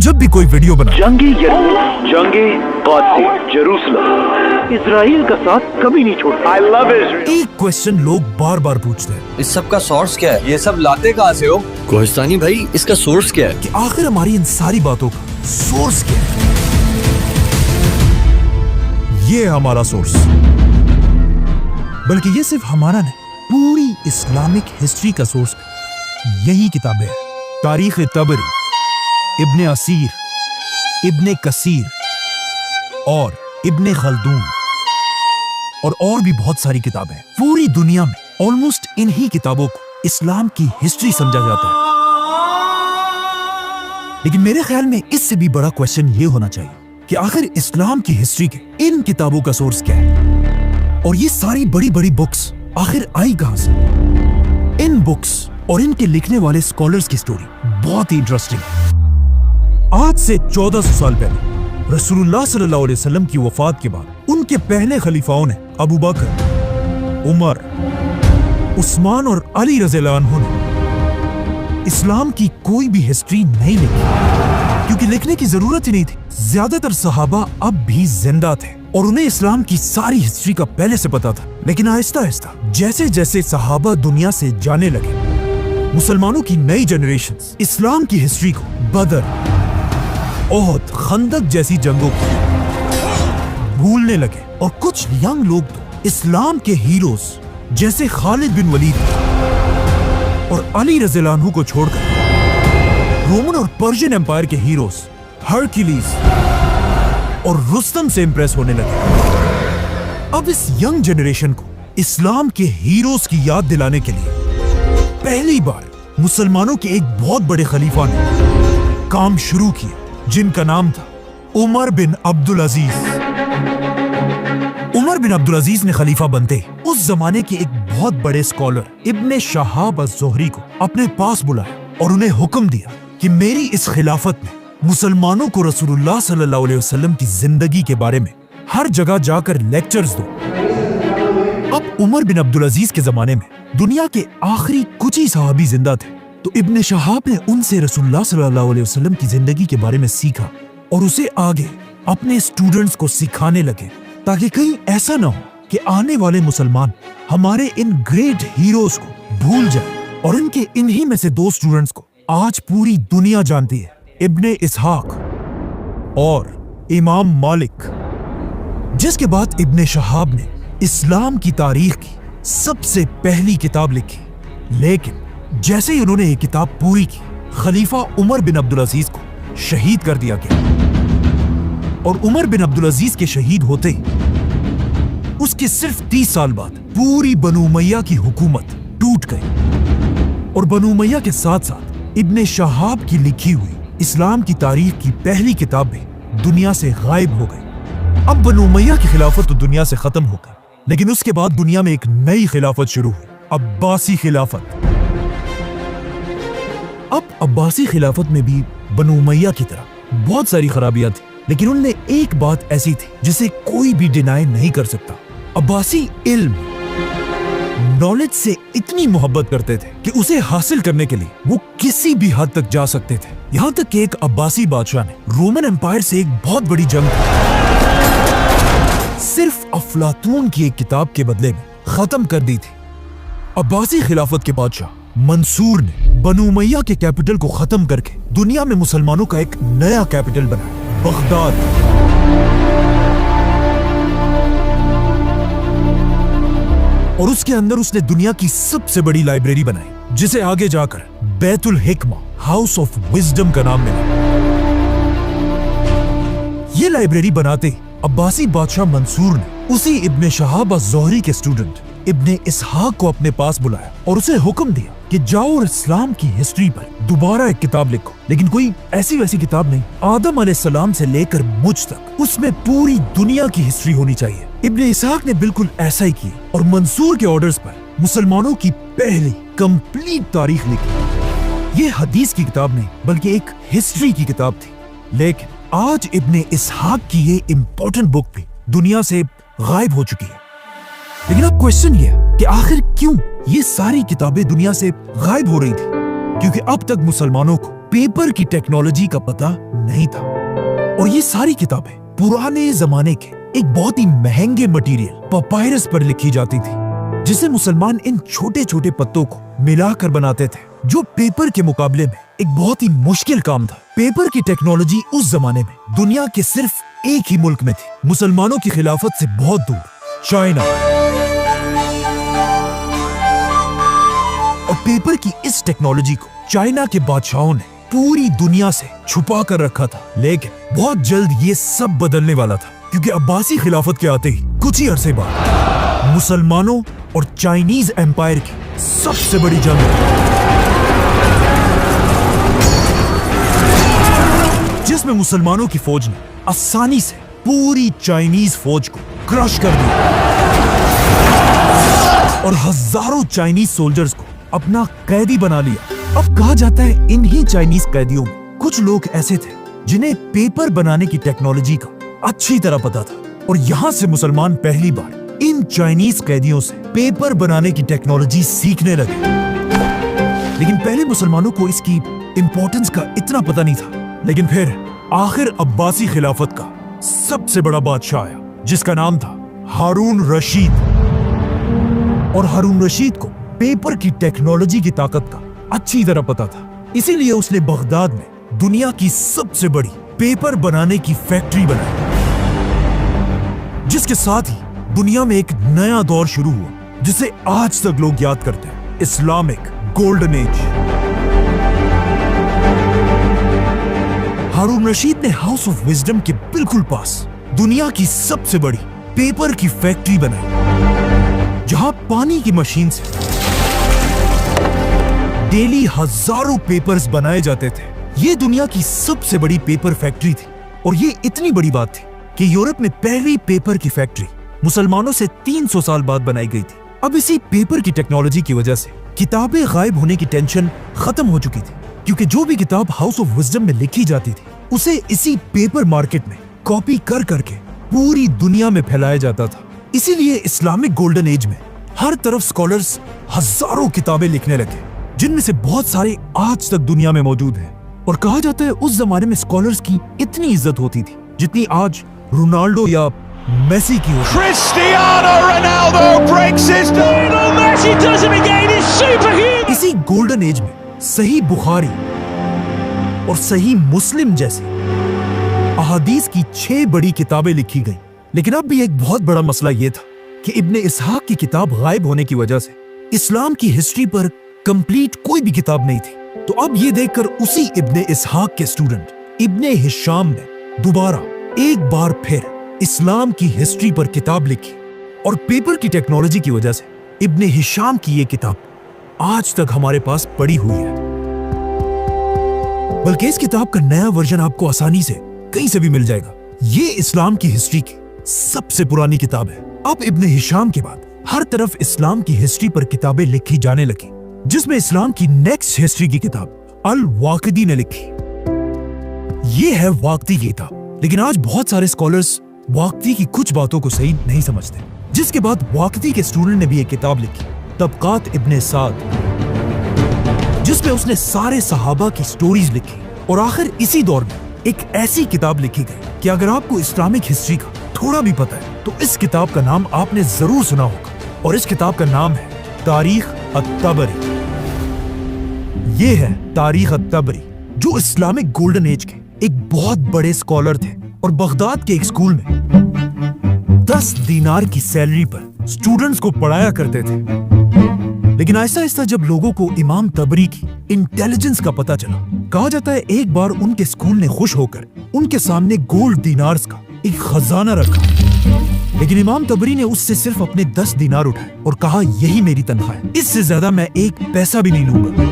जब भी कोई वीडियो बना जंगे जेरूसलम इसराइल का साथ कभी नहीं छोड़ता। I love Israel. एक क्वेश्चन लोग बार बार पूछते हैं इस सब का सोर्स क्या है? ये सब लाते कहाँ से हो? कोहिस्तानी भाई, इसका सोर्स क्या है? कि आखिर हमारी इन सारी बातों का सोर्स क्या है। ये है हमारा सोर्स, बल्कि ये सिर्फ हमारा नहीं, पूरी इस्लामिक हिस्ट्री का सोर्स यही किताबें हैं। तारीख तबरी, इब्ने असीर, इब्ने कसीर और इब्ने खल्दून और भी बहुत सारी किताबें। पूरी दुनिया में ऑलमोस्ट इन्हीं किताबों को इस्लाम की हिस्ट्री समझा जाता है। लेकिन मेरे ख्याल में इससे भी बड़ा क्वेश्चन ये होना चाहिए कि आखिर इस्लाम की हिस्ट्री के इन किताबों का सोर्स क्या है, और ये सारी बड़ी बड़ी बुक्स आखिर आई कहां से। इन बुक्स और इनके लिखने वाले स्कॉलर्स की स्टोरी बहुत ही इंटरेस्टिंग है। आज से 1400 साल पहले रसूलुल्लाह सल्लल्लाहु अलैहि वसल्लम की वफात के बाद उनके पहले खलीफाओं ने अबू बकर, उमर, उस्मान और अली रज़ियल्लाहु अन्हु ने इस्लाम की कोई भी हिस्ट्री नहीं लिखी, क्योंकि लिखने की जरूरत ही नहीं थी। ज्यादातर सहाबा अब भी जिंदा थे और उन्हें इस्लाम की सारी हिस्ट्री का पहले से पता था। लेकिन आहिस्ता आहिस्ता जैसे जैसे सहाबा दुनिया से जाने लगे, मुसलमानों की नई जनरेशन इस्लाम की हिस्ट्री को बदर, ओहद, खंदक जैसी जंगों को भूलने लगे, और कुछ यंग लोग तो इस्लाम के हीरोज जैसे खालिद बिन वलीद और अली रज़ियल्लाहु अन्हु को छोड़कर रोमन और पर्शियन एम्पायर के हीरोज हरक्यूलिस और रुस्तम से इंप्रेस होने लगे। अब इस यंग जनरेशन को इस्लाम के हीरोज की याद दिलाने के लिए पहली बार मुसलमानों के एक बहुत बड़े खलीफा ने काम शुरू किया, जिनका नाम था उमर बिन अब्दुल अजीज। उमर बिन अब्दुल अजीज ने खलीफा बनते उस जमाने के एक बहुत बड़े स्कॉलर इब्ने शहाब अज़-ज़ुहरी को अपने पास बुलाया और उन्हें हुक्म दिया कि मेरी इस खिलाफत में मुसलमानों को रसूलुल्लाह सल्लल्लाहु अलैहि वसल्लम की जिंदगी के बारे में हर जगह जाकर लेक्चर्स दो। अब उमर बिन अब्दुल अजीज के जमाने में दुनिया के आखिरी कुछ ही सहाबी जिंदा थे, तो इब्ने शहाब ने उनसे रसूलुल्लाह सल्लल्लाहु अलैहि वसल्लम की जिंदगी के बारे में सीखा और उसे आगे अपने स्टूडेंट्स को सिखाने लगे, ताकि कहीं ऐसा ना हो कि आने वाले मुसलमान हमारे इन ग्रेट हीरोज को भूल जाए। और इनके इन्हीं में से दो स्टूडेंट्स को आज पूरी दुनिया जानती है, इब्ने इसहाक और इमाम मालिक। जिसके बाद इब्ने शहाब ने इस्लाम की तारीख की सबसे पहली किताब लिखी। लेकिन जैसे ही उन्होंने ये किताब पूरी की, खलीफा उमर बिन अब्दुल अजीज को शहीद कर दिया गया, और उमर बिन अब्दुल अजीज के शहीद होते ही उसके सिर्फ 30 साल बाद पूरी बनु उमय्या की हुकूमत टूट गई, और बनु उमय्या के साथ साथ इब्ने शहाब की लिखी हुई इस्लाम की तारीख की पहली किताब भी दुनिया से गायब हो गई। अब बनु उमय्या की खिलाफत तो दुनिया से खत्म हो गई, लेकिन उसके बाद दुनिया में एक नई खिलाफत शुरू हुई, अब्बासी खिलाफत। अब अब्बासी खिलाफत में भी बनु उमय्या की तरह बहुत सारी खराबियां थी, लेकिन उनमें एक बात ऐसी थी जिसे कोई भी डिनाई नहीं कर सकता। अब्बासी इल्म, नॉलेज से इतनी मोहब्बत करते थे कि उसे हासिल करने के लिए वो किसी भी हद तक जा सकते थे। यहाँ तक कि एक अब्बासी बादशाह ने रोमन एम्पायर से एक बहुत बड़ी जंग सिर्फ अफलातून की एक किताब के बदले में खत्म कर दी थी। अब्बासी खिलाफत के बादशाह मंसूर ने बनु उमय्या के कैपिटल को खत्म करके दुनिया में मुसलमानों का एक नया कैपिटल बनाया, बगदाद। और उसके अंदर उसने दुनिया की सबसे बड़ी लाइब्रेरी बनाई, जिसे आगे जाकर बैतुल हिकमा, हाउस ऑफ विजडम का नाम मिला। ये लाइब्रेरी बनाते अब्बासी बादशाह मंसूर ने उसी इब्ने शहाब अज़-ज़ुहरी के स्टूडेंट इब्ने इसहाक को अपने पास बुलाया और उसे हुक्म दिया कि जाओ और इस्लाम की हिस्ट्री पर दोबारा एक किताब लिखो, लेकिन कोई ऐसी वैसी किताब नहीं, आदम अलैहिस्सलाम से लेकर मुझ तक उसमें पूरी दुनिया की हिस्ट्री होनी चाहिए। इब्ने इसहाक ने बिल्कुल ऐसा ही किया और मंसूर के ऑर्डर्स पर मुसलमानों की पहली कंप्लीट तारीख लिखी। ये हदीस की किताब नहीं बल्कि एक हिस्ट्री की किताब थी। लेकिन आज इब्ने इसहाक की ये इंपॉर्टेंट बुक भी दुनिया से गायब हो चुकी है। लेकिन अब क्वेश्चन ये है कि आखिर क्यों ये सारी किताबें दुनिया से गायब हो रही थी? क्योंकि अब तक मुसलमानों को पेपर की टेक्नोलॉजी का पता नहीं था। और ये सारी किताबें पुराने जमाने के एक बहुत ही महंगे मटेरियल पपायरस पर लिखी जाती थी, जिसे मुसलमान इन छोटे छोटे पत्तों को मिलाकर बनाते थे, जो पेपर के मुकाबले में एक बहुत ही मुश्किल काम था। पेपर की टेक्नोलॉजी उस जमाने में दुनिया के सिर्फ एक ही मुल्क में थी, मुसलमानों की खिलाफत से बहुत दूर, चाइना। और पेपर की इस टेक्नोलॉजी को चाइना के बादशाहों ने पूरी दुनिया से छुपा कर रखा था, लेकिन बहुत जल्द ये सब बदलने वाला था, क्योंकि अब्बासी खिलाफत के आते ही कुछ ही अरसे बाद मुसलमानों और चाइनीज एम्पायर की सबसे बड़ी जंग, जिसमें मुसलमानों की फौज ने आसानी से पूरी चाइनीज फौज को क्रश कर दिया और हजारों चाइनीज सोल्जर्स को अपना कैदी बना लिया। अब कहा जाता है इन्हीं चाइनीज कैदियों में कुछ लोग ऐसे थे जिन्हें पेपर बनाने की टेक्नोलॉजी का अच्छी तरह पता था, और यहाँ से मुसलमान पहली बार इन चाइनीज कैदियों से पेपर बनाने की टेक्नोलॉजी सीखने लगे। लेकिन पहले मुसलमानों को इसकी इंपॉर्टेंस का इतना पता नहीं था। लेकिन फिर आखिर अब्बासी खिलाफत का सबसे बड़ा बादशाह आया, जिसका नाम था हारून रशीद। और हारून रशीद को पेपर की टेक्नोलॉजी की ताकत का अच्छी तरह पता था, इसीलिए उसने बगदाद में दुनिया की सबसे बड़ी पेपर बनाने की फैक्ट्री बनाई, जिसके साथ ही दुनिया में एक नया दौर शुरू हुआ, जिसे आज तक लोग याद करते हैं, इस्लामिक गोल्डन एज। हारून रशीद ने हाउस ऑफ विजडम के बिल्कुल पास दुनिया की सबसे बड़ी पेपर की फैक्ट्री बनाई, जहां पानी की मशीन से डेली हजारों पेपर्स बनाए जाते थे। ये दुनिया की सबसे बड़ी पेपर फैक्ट्री थी, और ये इतनी बड़ी बात थी कि यूरोप में पहली पेपर की फैक्ट्री मुसलमानों से 300 साल बाद बनाई गई थी। अब इसी पेपर की टेक्नोलॉजी की वजह से किताबें गायब होने की टेंशन खत्म हो चुकी थी, क्योंकि जो भी किताब हाउस ऑफ विजडम में लिखी जाती थी उसे इसी पेपर मार्केट में कॉपी कर करके पूरी दुनिया में फैलाया जाता था। इसीलिए इस्लामिक गोल्डन एज में हर तरफ स्कॉलर्स हजारों किताबें लिखने लगे, जिनमें से बहुत सारे आज तक दुनिया में मौजूद हैं। और कहा जाता है उस जमाने में स्कॉलर्स की इतनी इज्जत होती थी जितनी आज रोनाल्डो या मेसी की होती। Cristiano Ronaldo breaks his Lionel Messi does it again, he's superhuman. इसी गोल्डन एज में सही बुखारी और सही मुस्लिम जैसी अहादीस की 6 बड़ी किताबें लिखी गई। लेकिन अब भी एक बहुत बड़ा मसला यह था कि इब्ने इसहाक की किताब गायब होने की वजह से इस्लाम की हिस्ट्री पर कंप्लीट कोई भी किताब नहीं थी। तो अब ये देखकर उसी इब्ने इसहाक के स्टूडेंट इब्ने हिशाम ने दोबारा एक बार फिर इस्लाम की हिस्ट्री पर किताब लिखी, और पेपर की टेक्नोलॉजी की वजह से इब्ने हिशाम की ये किताब आज तक हमारे पास पड़ी हुई है। बल्कि इस किताब का नया वर्जन आपको आसानी से कहीं से भी मिल जाएगा। ये इस्लाम की हिस्ट्री की सबसे पुरानी किताब है। अब इब्ने हिशाम के बाद हर तरफ इस्लाम की हिस्ट्री पर किताबें लिखी जाने लगी, जिसमें इस्लाम की नेक्स्ट हिस्ट्री की किताब अल वाक़िदी ने लिखी। ये है वाक़िदी की किताब, लेकिन आज बहुत सारे स्कॉलर्स वाक़िदी की कुछ बातों को सही नहीं समझते, जिसके बाद वाक़िदी के स्टूडेंट ने भी एक किताब लिखी, तबक़ात इब्ने साद, जिसमें उसने सारे सहाबा की स्टोरीज लिखी। और आखिर इसी दौर में एक ऐसी किताब लिखी गई कि अगर आपको इस्लामिक हिस्ट्री का थोड़ा भी पता है तो इस किताब का नाम आपने जरूर सुना होगा, और इस किताब का नाम है तारीख अत-तबरी। ये है तारीख अत-तबरी, जो इस्लामिक गोल्डन एज के एक बहुत बड़े स्कॉलर थे, और बगदाद के एक स्कूल में 10 दीनार की सैलरी पर स्टूडेंट्स को पढ़ाया करते थे। लेकिन आहिस्ता आहिस्ता जब लोगों को इमाम तबरी की इंटेलिजेंस का पता चला, कहा जाता है एक बार उनके स्कूल ने खुश होकर उनके सामने गोल्ड दीनार्स का एक खजाना रखा। लेकिन इमाम तबरी ने उससे सिर्फ अपने 10 दीनार उठाए और कहा यही मेरी तनख्वाह है, इससे ज्यादा मैं एक पैसा भी नहीं लूंगा।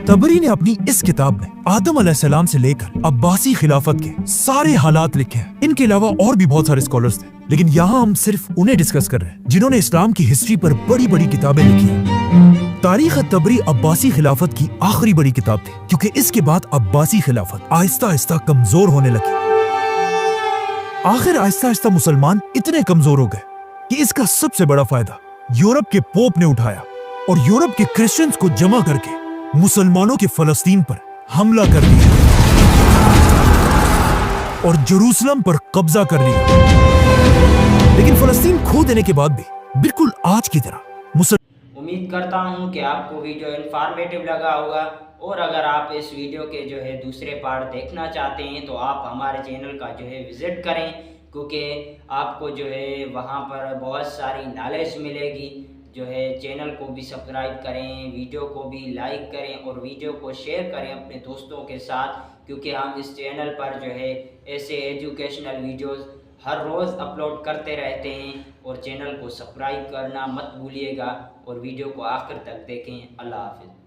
तबरी ने अपनी इस किताब में आदम अलैहिस्सलाम से लेकर अब्बासी खिलाफत के सारे हालात लिखे हैं। इनके अलावा और भी बहुत सारे स्कॉलर्स थे, लेकिन यहाँ हम सिर्फ उन्हें डिस्कस कर रहे हैं जिन्होंने इस्लाम की हिस्ट्री पर बड़ी बड़ी किताबें लिखी हैं। तारीख अत-तबरी अब्बासी खिलाफत की आखिरी बड़ी किताब थी, क्योंकि इसके बाद अब्बासी खिलाफत आहिस्ता आहिस्ता कमजोर होने लगी। आखिर आहिस्ता आहिस्ता मुसलमान इतने कमजोर हो गए कि इसका सबसे बड़ा फायदा यूरोप के पोप ने उठाया और यूरोप के क्रिश्चियंस को जमा करके मुसलमानों के फलस्तीन पर हमला कर दिया। और जेरूसलम पर कब्जा कर लिया। लेकिन फलस्तीन खो देने के बाद भी बिल्कुल आज की तरह मुसलमान उम्मीद करता हूँ कि आपको वीडियो इन्फॉर्मेटिव लगा होगा, और अगर आप इस वीडियो के जो है दूसरे पार्ट देखना चाहते हैं तो आप हमारे चैनल का जो है विज़िट करें, क्योंकि आपको जो है वहाँ पर बहुत सारी नॉलेज मिलेगी। जो है चैनल को भी सब्सक्राइब करें, वीडियो को भी लाइक करें और वीडियो को शेयर करें अपने दोस्तों के साथ, क्योंकि हम इस चैनल पर जो है ऐसे एजुकेशनल वीडियोस हर रोज़ अपलोड करते रहते हैं। और चैनल को सब्सक्राइब करना मत भूलिएगा और वीडियो को आखिर तक देखें। अल्लाह हाफ़िज़।